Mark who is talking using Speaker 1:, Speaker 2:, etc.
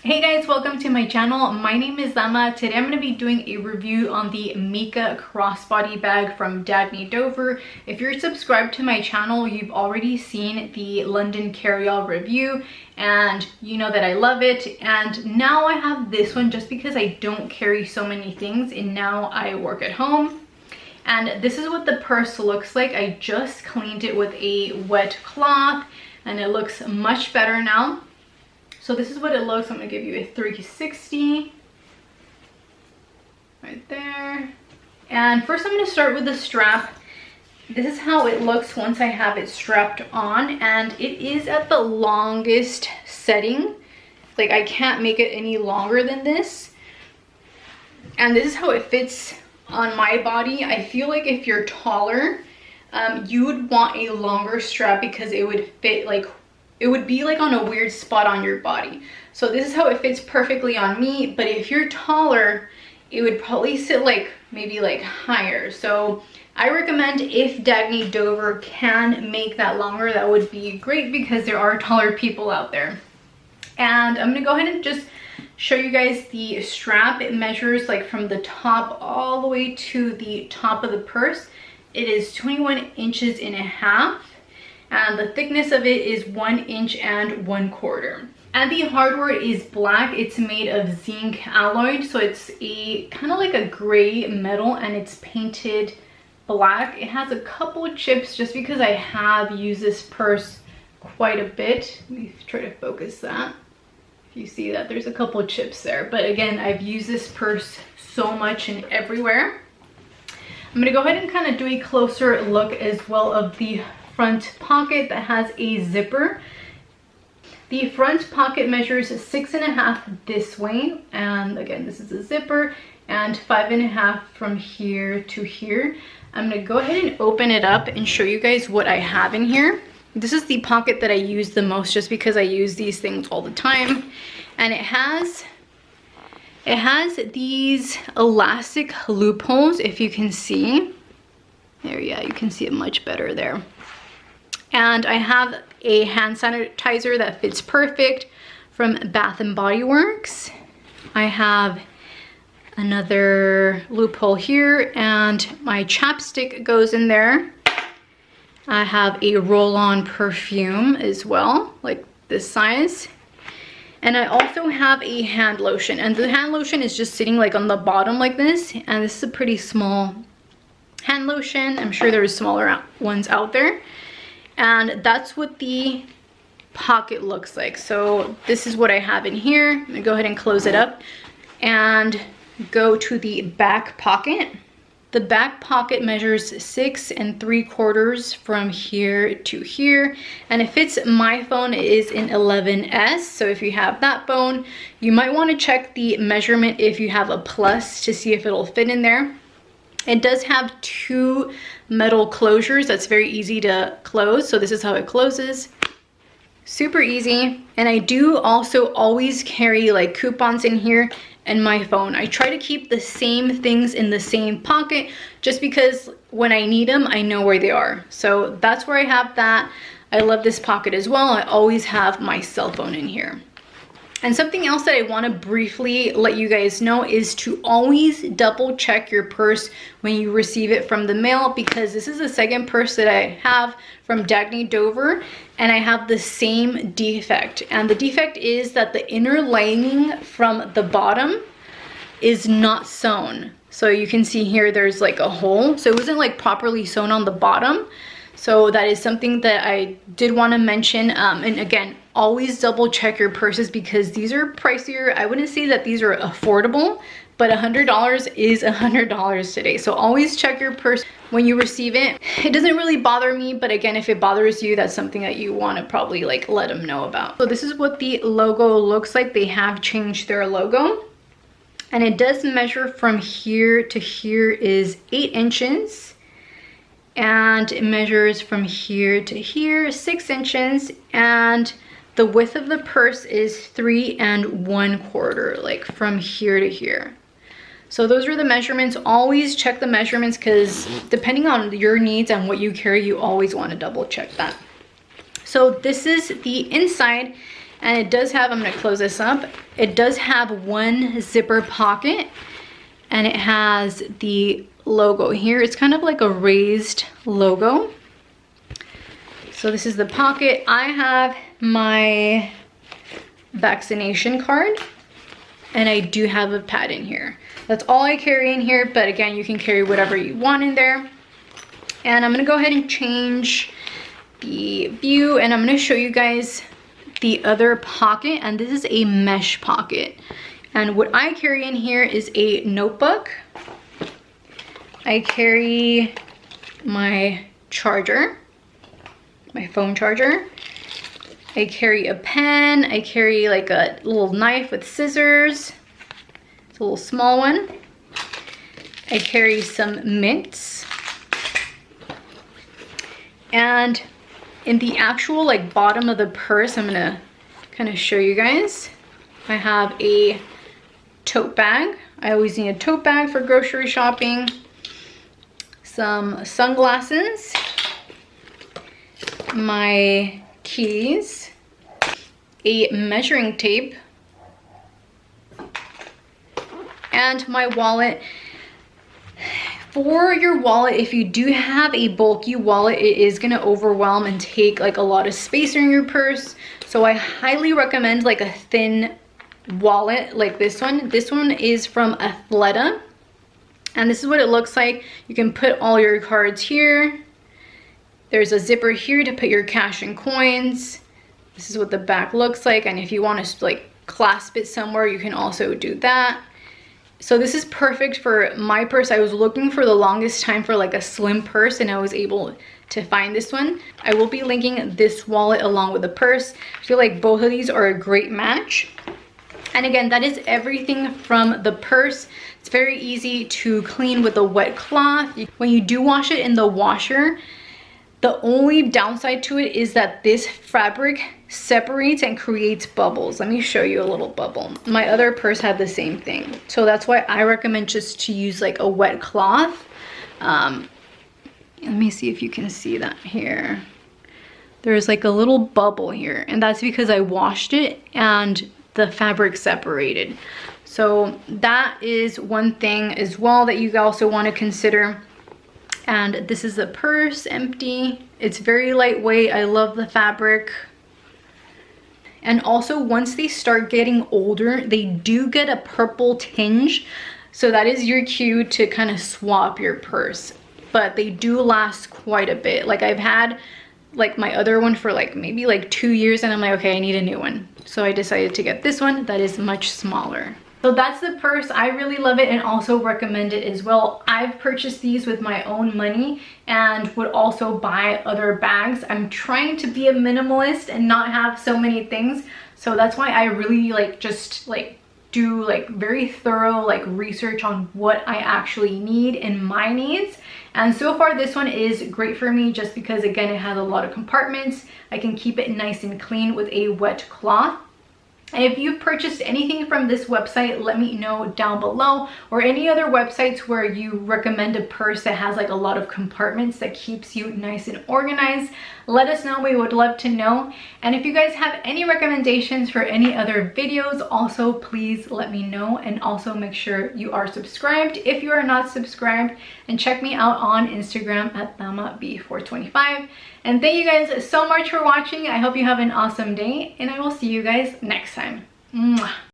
Speaker 1: Hey guys, welcome to my channel. My name is Emma. Today I'm going to be doing a review on the Micah Crossbody Bag from Dagne Dover. If you're subscribed to my channel, you've already seen the London carry-all review and you know that I love it. And now I have this one just because I don't carry so many things and now I work at home. And this is what the purse looks like. I just cleaned it with a wet cloth and it looks much better now. So this is what it looks. I'm going to give you a 360 right there. And first I'm going to start with the strap. This is how it looks once I have it strapped on, and it is at the longest setting. Like I can't make it any longer than this. And this is how it fits on my body. I feel like if you're taller, you would want a longer strap because it would fit like it would be like on a weird spot on your body. So this is how it fits perfectly on me, but if you're taller, it would probably sit like maybe like higher. So I recommend if Dagne Dover can make that longer, that would be great because there are taller people out there. And I'm gonna go ahead and just show you guys the strap. It measures like from the top all the way to the top of the purse. It is 21 inches and a half. And the thickness of it is 1 inch and 1/4. And the hardware is black. It's made of zinc alloy, so it's a kind of like a gray metal and it's painted black. It has a couple of chips just because I have used this purse quite a bit. Let me try to focus that. If you see that, there's a couple of chips there. But again, I've used this purse so much and everywhere. I'm gonna go ahead and kind of do a closer look as well of the front pocket that has a zipper. The front pocket measures 6.5 this way, and again this is a zipper, and 5.5 from here to here. I'm gonna go ahead and open it up and show you guys what I have in here. This is the pocket that I use the most just because I use these things all the time, and it has these elastic loopholes, if you can see there. Yeah, you can see it much better there. And I have a hand sanitizer that fits perfect from Bath & Body Works. I have another loophole here and my chapstick goes in there. I have a roll-on perfume as well, like this size. And I also have a hand lotion, and the hand lotion is just sitting like on the bottom like this, and this is a pretty small hand lotion. I'm sure there's smaller ones out there. And that's what the pocket looks like. So this is what I have in here. I'm gonna go ahead and close it up and go to the back pocket. The back pocket measures 6 3/4 from here to here, and it fits my phone. It is an 11S, so if you have that phone, you might want to check the measurement if you have a Plus to see if it'll fit in there. It does have 2 metal closures that's very easy to close. So this is how it closes. Super easy. And I do also always carry like coupons in here and my phone. I try to keep the same things in the same pocket just because when I need them, I know where they are. So that's where I have that. I love this pocket as well. I always have my cell phone in here. And something else that I want to briefly let you guys know is to always double check your purse when you receive it from the mail, because this is the second purse that I have from Dagne Dover and I have the same defect. And the defect is that the inner lining from the bottom is not sewn. So you can see here there's like a hole. So it wasn't like properly sewn on the bottom. So that is something that I did want to mention. And again, always double check your purses because these are pricier. I wouldn't say that these are affordable, but $100 is $100 today. So always check your purse when you receive it. It doesn't really bother me, but again, if it bothers you, that's something that you want to probably like let them know about. So this is what the logo looks like. They have changed their logo, and it does measure from here to here is 8 inches. And it measures from here to here 6 inches, and the width of the purse is 3 1/4, like from here to here. So those are the measurements. Always check the measurements because depending on your needs and what you carry, you always want to double check that. So this is the inside. And it does have, I'm gonna close this up, it does have one zipper pocket, and it has the logo here. It's kind of like a raised logo. So this is the pocket. I have my vaccination card, and I do have a pad in here. That's all I carry in here, but again, you can carry whatever you want in there. And I'm gonna go ahead and change the view, and I'm gonna show you guys the other pocket, and this is a mesh pocket. And what I carry in here is a notebook. I carry my charger, my phone charger. I carry a pen. I carry like a little knife with scissors. It's a little small one. I carry some mints. And in the actual like bottom of the purse, I'm gonna kind of show you guys. I have a tote bag. I always need a tote bag for grocery shopping. Some sunglasses. My keys. A measuring tape. And my wallet. For your wallet, if you do have a bulky wallet, it is going to overwhelm and take like a lot of space in your purse. So I highly recommend like a thin wallet like this one. This one is from Athleta, and this is what it looks like. You can put all your cards here. There's a zipper here to put your cash and coins. This is what the back looks like, and if you want to like clasp it somewhere, you can also do that. So this is perfect for my purse. I was looking for the longest time for like a slim purse, and I was able to find this one. I will be linking this wallet along with the purse. I feel like both of these are a great match. And again, that is everything from the purse. It's very easy to clean with a wet cloth. When you do wash it in the washer, the only downside to it is that this fabric separates and creates bubbles. Let me show you a little bubble. My other purse had the same thing. So that's why I recommend just to use like a wet cloth. Let me see if you can see that here. There's like a little bubble here, and that's because I washed it and the fabric separated. So that is one thing as well that you also want to consider. And this is the purse, empty. It's very lightweight. I love the fabric. And also, once they start getting older, they do get a purple tinge. So that is your cue to kind of swap your purse. But they do last quite a bit. Like I've had like my other one for like maybe like 2 years, and I'm like, okay, I need a new one. So I decided to get this one that is much smaller. So that's the purse. I really love it and also recommend it as well. I've purchased these with my own money and would also buy other bags. I'm trying to be a minimalist and not have so many things. So that's why I really like just like do like very thorough like research on what I actually need and my needs. And so far this one is great for me just because again it has a lot of compartments. I can keep it nice and clean with a wet cloth. And if you've purchased anything from this website, let me know down below, or any other websites where you recommend a purse that has like a lot of compartments that keeps you nice and organized. Let us know. We would love to know. And if you guys have any recommendations for any other videos, also please let me know, and also make sure you are subscribed if you are not subscribed, and check me out on Instagram at ThamaB425. And thank you guys so much for watching. I hope you have an awesome day, and I will see you guys next time. Mwah.